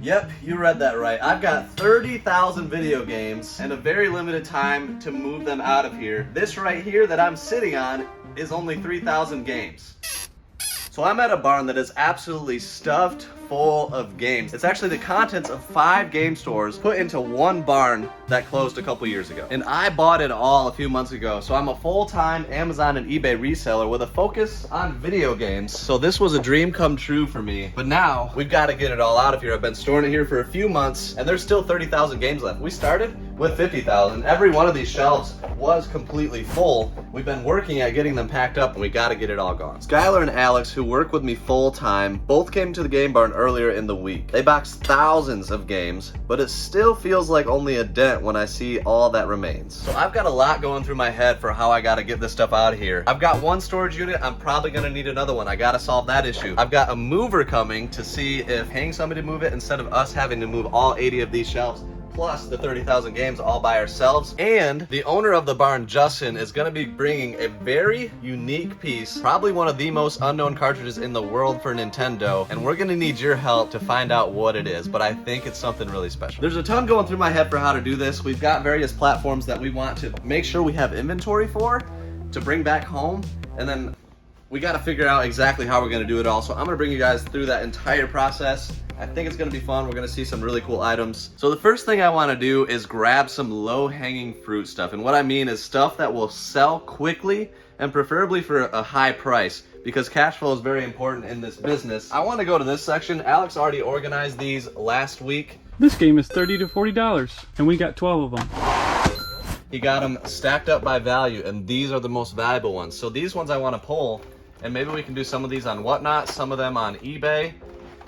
Yep, you read that right. I've got 30,000 video games and a very limited time to move them out of here. This right here that I'm sitting on is only 3,000 games. So I'm at a barn that is absolutely stuffed full of games. It's actually the contents of 5 game stores put into one barn that closed a couple years ago. And I bought it all a few months ago. So I'm a full-time Amazon and eBay reseller with a focus on video games. So this was a dream come true for me. But now we've got to get it all out of here. I've been storing it here for a few months and there's still 30,000 games left. We started with 50,000. Every one of these shelves was completely full. We've been working at getting them packed up and we got to get it all gone. Skylar and Alex, who work with me full-time, both came to the game barn earlier in the week. They boxed thousands of games, but it still feels like only a dent when I see all that remains. So I've got a lot going through my head for how I gotta get this stuff out of here. I've got one storage unit, I'm probably gonna need another one. I gotta solve that issue. I've got a mover coming to see if paying somebody to move it instead of us having to move all 80 of these shelves, plus the 30,000 games all by ourselves. And the owner of the barn, Justin, is going to be bringing a very unique piece, probably one of the most unknown cartridges in the world for Nintendo, and we're going to need your help to find out what it is, but I think it's something really special. There's a ton going through my head for how to do this. We've got various platforms that we want to make sure we have inventory for, to bring back home, and then we got to figure out exactly how we're going to do it all. So I'm going to bring you guys through that entire process. I think it's gonna be fun. We're gonna see some really cool items. So the first thing I wanna do is grab some low-hanging fruit stuff. And what I mean is stuff that will sell quickly and preferably for a high price, because cash flow is very important in this business. I wanna go to this section. Alex already organized these last week. This game is $30 to $40, and we got 12 of them. He got them stacked up by value, and these are the most valuable ones. So these ones I wanna pull, and maybe we can do some of these on Whatnot, some of them on eBay.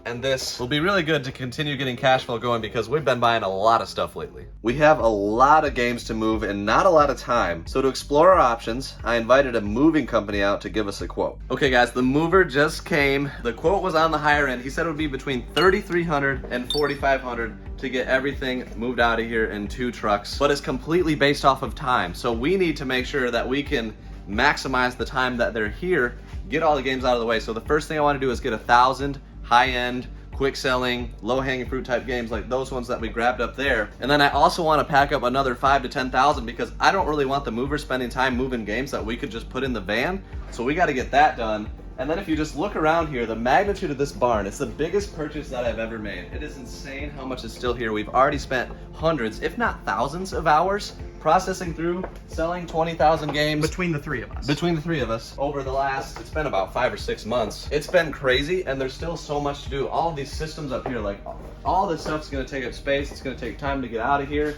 And this will be really good to continue getting cash flow going because we've been buying a lot of stuff lately. We have a lot of games to move and not a lot of time. So to explore our options, I invited a moving company out to give us a quote. Okay guys, the mover just came. The quote was on the higher end. He said it would be between $3,300 and $4,500 to get everything moved out of here in 2 trucks, but it's completely based off of time. So we need to make sure that we can maximize the time that they're here, get all the games out of the way. So the first thing I want to do is get 1,000 high-end, quick-selling, low-hanging fruit type games like those ones that we grabbed up there. And then I also want to pack up another 5,000 to 10,000 because I don't really want the mover spending time moving games that we could just put in the van. So we got to get that done. And then if you just look around here, the magnitude of this barn, it's the biggest purchase that I've ever made. It is insane how much is still here. We've already spent hundreds, if not thousands of hours processing through, selling 20,000 games. Between the 3 of us. Between the 3 of us over the last, it's been about 5 or 6 months. It's been crazy and there's still so much to do. All of these systems up here, like all this stuff's gonna take up space. It's gonna take time to get out of here.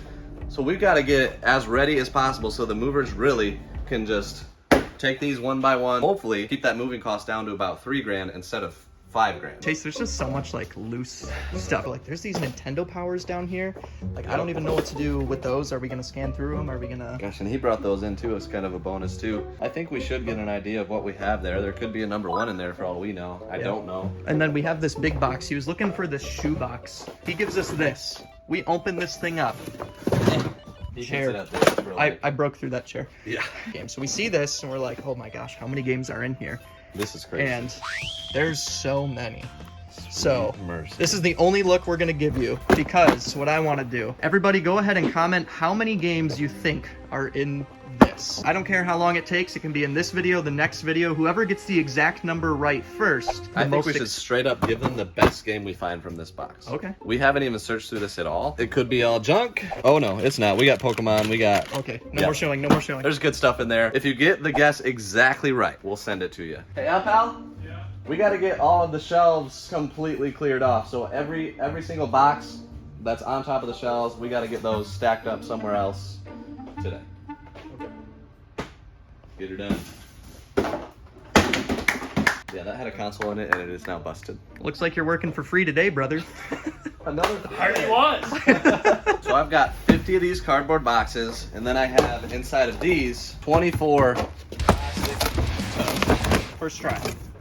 So we've gotta get it as ready as possible so the movers really can just take these one by one. Hopefully keep that moving cost down to about $3,000 instead of $5,000. Chase, there's just so much like loose stuff. Like there's these Nintendo powers down here. Like I don't even know what to do with those. Are we gonna scan through them? Are we gonna? Gosh, and he brought those in too as kind of a bonus too. I think we should get an idea of what we have there. There could be a #1 in there for all we know. I don't know. And then we have this big box. He was looking for this shoe box. He gives us this. We open this thing up. Chair. I broke through that chair. Yeah. Game. So we see this and we're like, oh my gosh, how many games are in here? This is crazy. And there's so many. So mercy. this is the only look we're gonna give you because what I want to do. Everybody go ahead and comment how many games you think are in this. I don't care how long it takes. It can be in this video, the next video. Whoever gets the exact number right first. I think we should straight up give them the best game we find from this box. Okay. We haven't even searched through this at all. It could be all junk. Oh no, it's not. We got Pokemon. We got... Okay, no more showing, no more showing. There's good stuff in there. If you get the guess exactly right, we'll send it to you. Hey, pal? Yeah? We got to get all of the shelves completely cleared off. So every single box that's on top of the shelves, we got to get those stacked up somewhere else today. Get her done. Yeah, that had a console in it and it is now busted. Looks like you're working for free today, brother. Another Hardly was. So I've got 50 of these cardboard boxes, and then I have inside of these 24 plastic tubs. First try.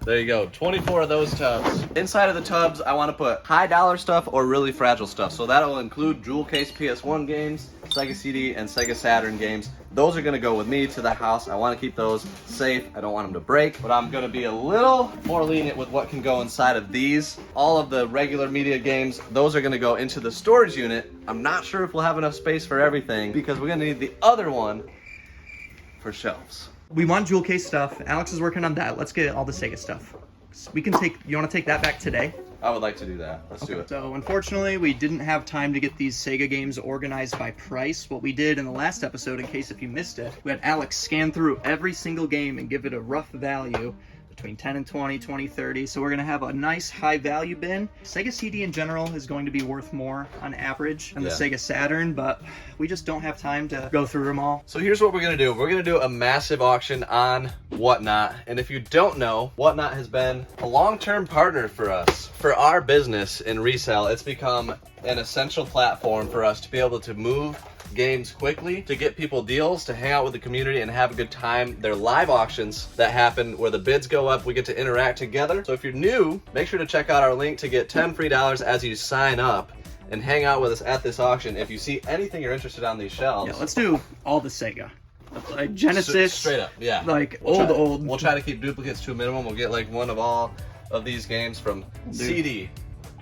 There you go, 24 of those tubs. Inside of the tubs, I want to put high dollar stuff or really fragile stuff. So that'll include jewel case PS1 games, Sega CD, and Sega Saturn games. Those are gonna go with me to the house. I wanna keep those safe. I don't want them to break, but I'm gonna be a little more lenient with what can go inside of these. All of the regular media games, those are gonna go into the storage unit. I'm not sure if we'll have enough space for everything because we're gonna need the other one for shelves. We want jewel case stuff. Alex is working on that. Let's get all the Sega stuff. We can take, you want to take that back today? I would like to do that. Let's do it. So unfortunately, we didn't have time to get these Sega games organized by price. What we did in the last episode, in case if you missed it, we had Alex scan through every single game and give it a rough value between 10 and 20, 20, 30. So we're going to have a nice high value bin. Sega CD in general is going to be worth more on average than the Sega Saturn, but we just don't have time to go through them all. So here's what we're going to do. We're going to do a massive auction on Whatnot. And if you don't know, Whatnot has been a long-term partner for us. For our business in resale, it's become an essential platform for us to be able to move games quickly, to get people deals, to hang out with the community and have a good time. They're live auctions that happen where the bids go up, we get to interact together. So if you're new, make sure to check out our link to get 10 free dollars as you sign up and hang out with us at this auction. If you see anything you're interested on these shelves. Yeah, let's do all the Sega. Like Genesis. Straight up, yeah. Like We'll old. We'll try to keep duplicates to a minimum. We'll get like one of all of these games from CD,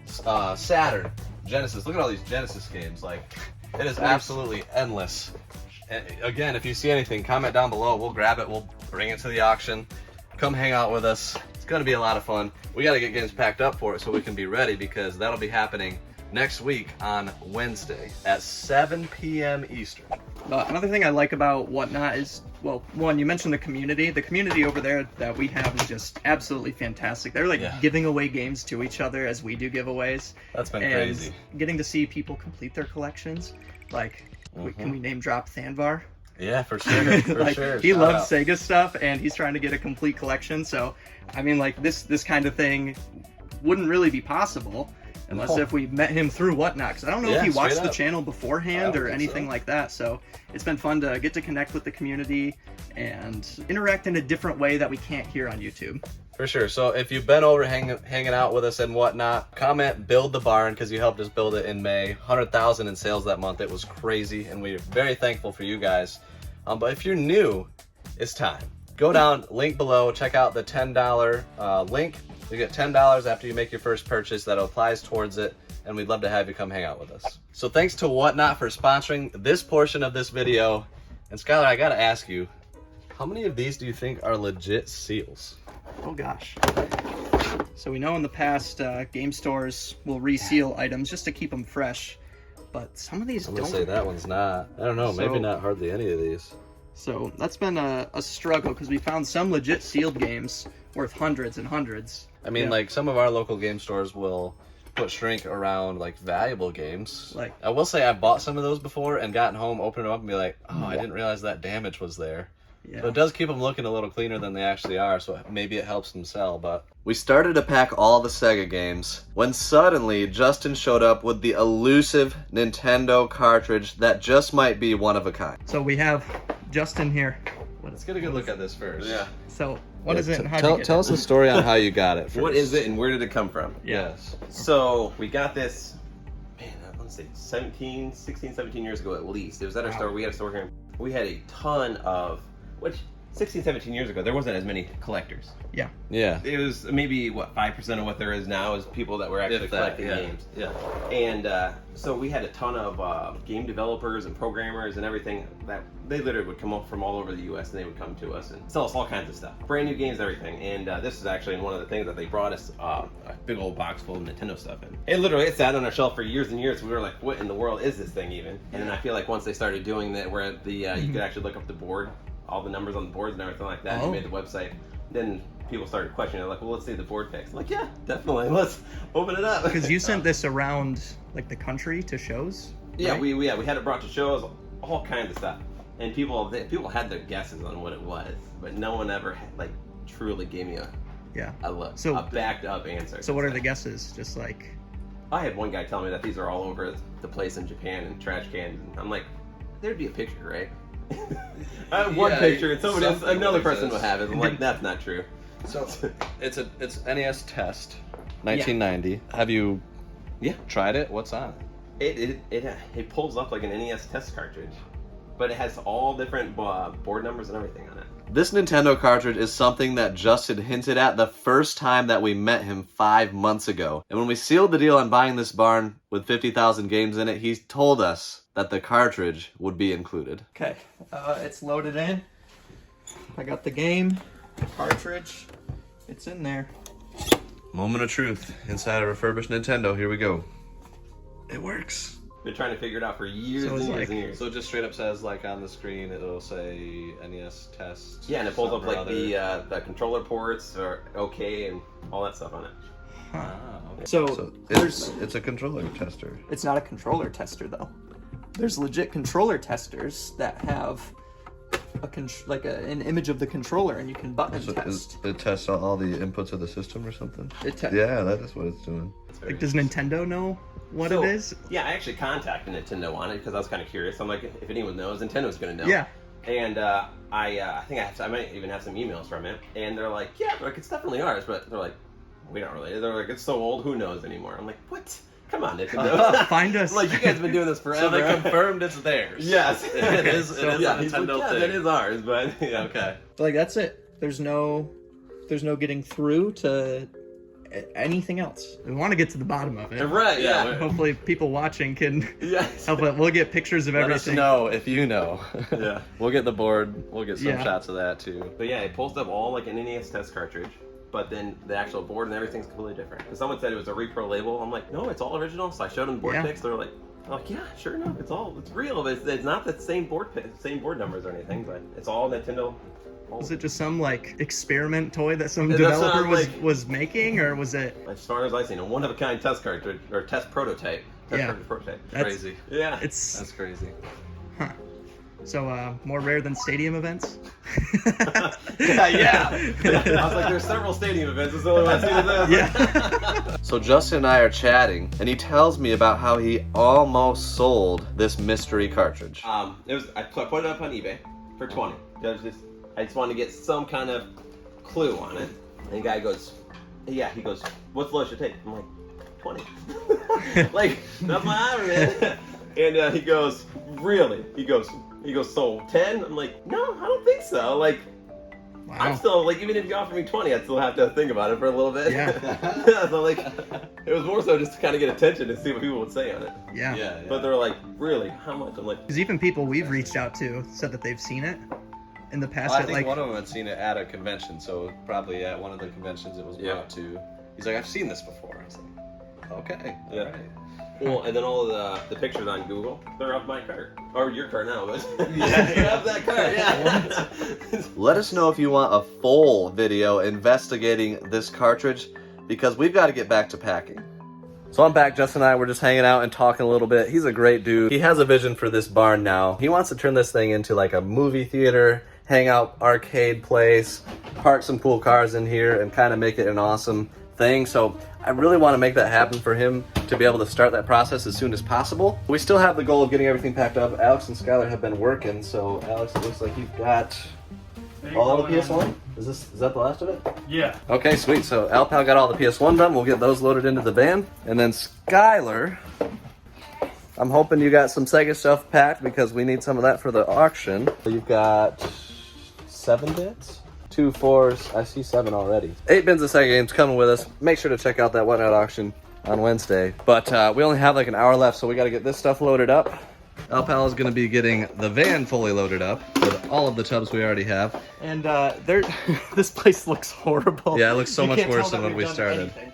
Saturn, Genesis. Look at all these Genesis games. Like, it is absolutely endless. And again, if you see anything, comment down below. We'll grab it. We'll bring it to the auction. Come hang out with us. It's going to be a lot of fun. We got to get games packed up for it so we can be ready because that'll be happening next week on Wednesday at 7 p.m. Eastern. Another thing I like about Whatnot is, well, one, you mentioned the community. The community over there that we have is just absolutely fantastic. They're like giving away games to each other as we do giveaways. That's been crazy. Getting to see people complete their collections. Like, can we name drop Thanvar? Yeah, for sure. For like, sure. He loves Sega stuff and he's trying to get a complete collection. So, I mean, like, this kind of thing wouldn't really be possible unless if we met him through Whatnot, because I don't know if he watched the channel beforehand or anything like that. So it's been fun to get to connect with the community and interact in a different way that we can't hear on YouTube. For sure. So if you've been over hanging out with us and Whatnot, comment Build the Barn because you helped us build it in May. 100,000 in sales that month. It was crazy and we're very thankful for you guys. But if you're new, it's time. Go down, link below, check out the $10 link. You get $10 after you make your first purchase. That applies towards it, and we'd love to have you come hang out with us. So thanks to Whatnot for sponsoring this portion of this video. And Skylar, I gotta ask you, how many of these do you think are legit seals? Oh gosh. So we know in the past, game stores will reseal items just to keep them fresh, but some of these I'm don't. gonna say that one's not. I don't know, maybe not hardly any of these. So that's been a struggle because we found some legit sealed games worth hundreds and hundreds. I mean, like some of our local game stores will put shrink around like valuable games. Like, I will say I bought some of those before and gotten home, opened them up and be like, oh, I didn't realize that damage was there. Yeah. So it does keep them looking a little cleaner than they actually are, so maybe it helps them sell, but... We started to pack all the Sega games when suddenly Justin showed up with the elusive Nintendo cartridge that just might be one of a kind. So we have Justin here. Let's get a good look at this first. Yeah. So, what is it and how did you get Tell us the story on how you got it first. What is it and where did it come from? Yes. So, we got this, man, I want to say 16, 17 years ago at least. It was at our store. We had a store here. We had a ton of, which 16, 17 years ago, there wasn't as many collectors. Yeah. Yeah. It was maybe, 5% of what there is now is people that were actually collecting games. Yeah. And so we had a ton of game developers and programmers and everything that they literally would come up from all over the U.S. and they would come to us and sell us all kinds of stuff. Brand new games, everything. And this is actually one of the things that they brought us a big old box full of Nintendo stuff in. It literally, it sat on our shelf for years and years. We were like, what in the world is this thing even? And then I feel like once they started doing that, where the you could actually look up the board, all the numbers on the boards and everything like that. You made the website. Then people started questioning. They're like, well, let's see the board pics. I'm like, yeah, definitely. Let's open it up. Because you sent this around like the country to shows. Yeah, right? we had it brought to shows, all kinds of stuff, and people had their guesses on what it was, but no one ever like truly gave me a backed up answer. So what are the guesses? Just like, I had one guy tell me that these are all over the place in Japan in trash cans. And I'm like, there'd be a picture, right? I have one picture, and another person would have it. I'm like, that's not true. So it's NES Test, 1990. Have you tried it? What's on it? It pulls up like an NES test cartridge, but it has all different board numbers and everything on it. This Nintendo cartridge is something that Justin hinted at the first time that we met him 5 months ago. And when we sealed the deal on buying this barn with 50,000 games in it, he told us that the cartridge would be included. Okay, it's loaded in. I got the game, the cartridge. It's in there. Moment of truth inside a refurbished Nintendo. Here we go. It works. Been trying to figure it out for years So and it's years like- and years. So it just straight up says, like, on the screen, it'll say NES Test. Yeah, and it pulls up something or like other. the controller ports are okay and all that stuff on it. Ah, okay. So it's a controller tester. it's not a controller tester though. There's legit controller testers that have an image of the controller, and you can button test. It tests all the inputs of the system or something? It Yeah, that is what it's doing. Like, does Nintendo know what So, it is? Yeah, I actually contacted Nintendo on it because I was kind of curious. I'm like, if anyone knows, Nintendo's going to know. Yeah. And I think I might even have some emails from it. And they're like, yeah, like, it's definitely ours. But they're like, we don't really. They're like, it's so old, who knows anymore? I'm like, what? Come on, Nintendo. Find us. Like, you guys have been doing this forever. So they confirmed it's theirs. Yes. It is a he's like, Nintendo yeah, thing. that is ours. But, yeah. Okay. Like, that's it. There's no getting through to anything else. We want to get to the bottom of it. Right, yeah. Hopefully people watching can Yes. help it. We'll get pictures of Let us everything. know if you know. Yeah. We'll get the board. We'll get some Yeah. shots of that too. But yeah, it pulls up all like an NES test cartridge, but then the actual board and everything's completely different. Because someone said it was a repro label. I'm like, no, it's all original. So I showed them the board Yeah. pics. They're like, yeah, sure enough, it's real. But it's not the same board numbers or anything. But it's all Nintendo. Was it just some like experiment toy that some Yeah, that's developer what I'm was making, or was it? As far as I've seen, a one-of-a-kind test cartridge or test prototype. Test Yeah. cartridge prototype. That's- Crazy. Yeah. It's That's crazy. so more rare than stadium events. yeah. I was like, there's several stadium events. It's the only one I've seen of this. Yeah. So Justin and I are chatting, and he tells me about how he almost sold this mystery cartridge. I put it up on eBay for 20. I just wanted to get some kind of clue on it. And the guy goes, he goes, what's the lowest you take? I'm like, 20. Like, that's my iron, man. And he goes, really? He goes, so 10? I'm like, no, I don't think so. Like, Wow. I'm still, like, even if you offer me 20, I'd still have to think about it for a little bit. Yeah. So, like, it was more so just to kind of get attention and see what people would say on it. Yeah. But they're like, really? How much? I'm like, Because even people we've reached out to said that they've seen it in the past. Well, I at, think like, one of them had seen it at a convention, so probably at one of the conventions it was brought to. He's like, I've seen this before. I was like, okay. Yeah. All right. well, and then all of the pictures on Google, they're off my cart. Or your cart now, but Yeah. you're off that cart, yeah. Let us know if you want a full video investigating this cartridge, because we've got to get back to packing. So I'm back. Justin and I were just hanging out and talking a little bit. He's a great dude. He has a vision for this barn now. He wants to turn this thing into like a movie theater, hangout arcade place, park some cool cars in here, and kind of make it an awesome thing. So I really want to make that happen for him to be able to start that process as soon as possible. We still have the goal of getting everything packed up. Alex and Skylar have been working. So Alex, it looks like you've got all the PS1? Is that the last of it? Yeah. Okay, sweet. So Alpal got all the PS1 done. We'll get those loaded into the van. And then Skylar, I'm hoping you got some Sega stuff packed because we need some of that for the auction. So you've got 7 bits? 2 4s. I see 7 already. 8 bins of Sega games coming with us. Make sure to check out that Whatnot auction on Wednesday. But we only have like an hour left, so we got to get this stuff loaded up. Alpal is going to be getting the van fully loaded up with all of the tubs we already have. and this place looks horrible. Yeah, it looks so You much can't worse tell than that when we've we done started. anything.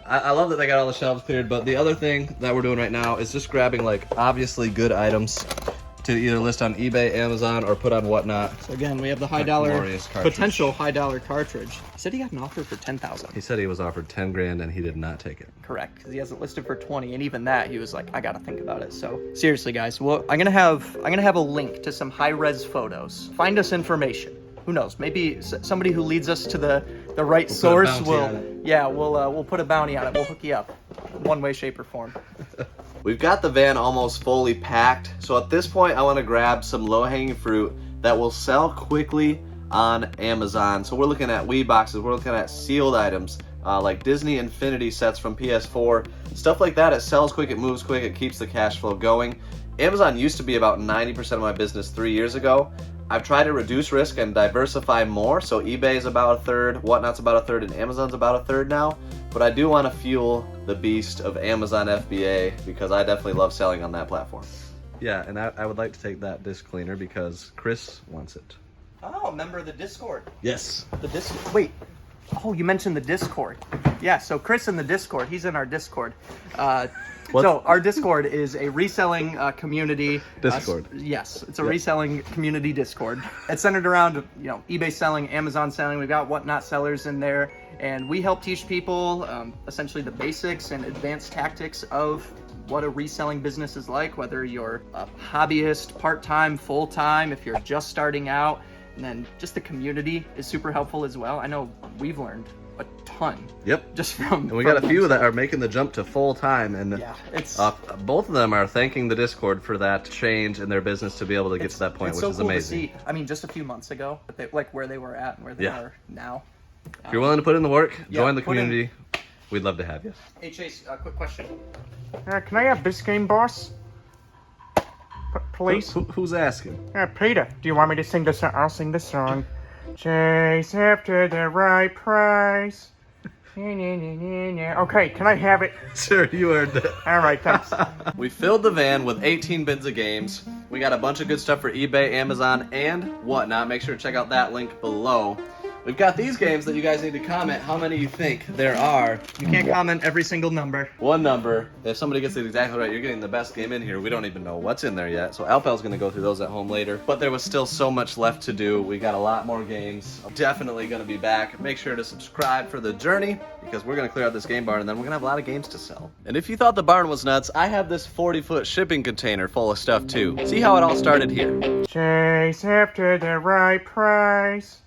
I love that they got all the shelves cleared, but the other thing that we're doing right now is just grabbing like obviously good items to either list on eBay, Amazon, or put on Whatnot. So again, we have the Like glorious cartridge. potential high dollar cartridge. He said he got an offer for 10,000. He said he was offered 10 grand and he did not take it. Correct, because he has it listed for 20, and even that he was like, I gotta think about it. So seriously, guys, well, I'm gonna have a link to some high res photos. Find us information. Who knows? Maybe somebody who leads us to the right put a source bounty will. on it. Yeah, we'll put a bounty on it. We'll hook you up, one way, shape, or form. We've got the van almost fully packed, so at this point I want to grab some low-hanging fruit that will sell quickly on Amazon. So we're looking at Wii boxes, we're looking at sealed items, like Disney Infinity sets from PS4, stuff like that. It sells quick, it moves quick, it keeps the cash flow going. Amazon used to be about 90% of my business 3 years ago. I've tried to reduce risk and diversify more, so eBay is about a third, Whatnot's about a third, and Amazon's about a third now. But I do want to fuel the beast of Amazon FBA because I definitely love selling on that platform. Yeah, and I would like to take that disc cleaner because Chris wants it. Oh, member of the Discord. Yes. The Discord. Wait. Oh, you mentioned the Discord. Yeah, so Chris in the Discord. He's in our Discord. So our Discord is a reselling community. Discord. Yes, it's a reselling community Discord. It's centered around, eBay selling, Amazon selling. We've got Whatnot sellers in there, and we help teach people essentially the basics and advanced tactics of what a reselling business is like, whether you're a hobbyist, part-time, full-time, if you're just starting out. And then just the community is super helpful as well. I know we've learned a ton. Yep. Just from. And we got a few that are making the jump to full time, and yeah, it's both of them are thanking the Discord for that change in their business to be able to get to that point, which so is cool amazing. To see. I mean, just a few months ago, like where they were at and where they are now. If you're willing to put in the work, Yeah, join the put in- community. We'd love to have you. Hey Chase, quick question. Can I have this game, boss? Please? Who's asking? Peter, do you want me to sing the song? I'll sing the song. Chase after the right price. Okay, can I have it? Sure, you earned it. Alright, thanks. We filled the van with 18 bins of games. We got a bunch of good stuff for eBay, Amazon, and Whatnot. Make sure to check out that link below. We've got these games that you guys need to comment how many you think there are. You can't comment every single number. One number. If somebody gets it exactly right, you're getting the best game in here. We don't even know what's in there yet. So Alpel's going to go through those at home later. But there was still so much left to do. We got a lot more games. I'm definitely going to be back. Make sure to subscribe for the journey because we're going to clear out this game barn and then we're going to have a lot of games to sell. And if you thought the barn was nuts, I have this 40-foot shipping container full of stuff too. See how it all started here. Chase after the right price.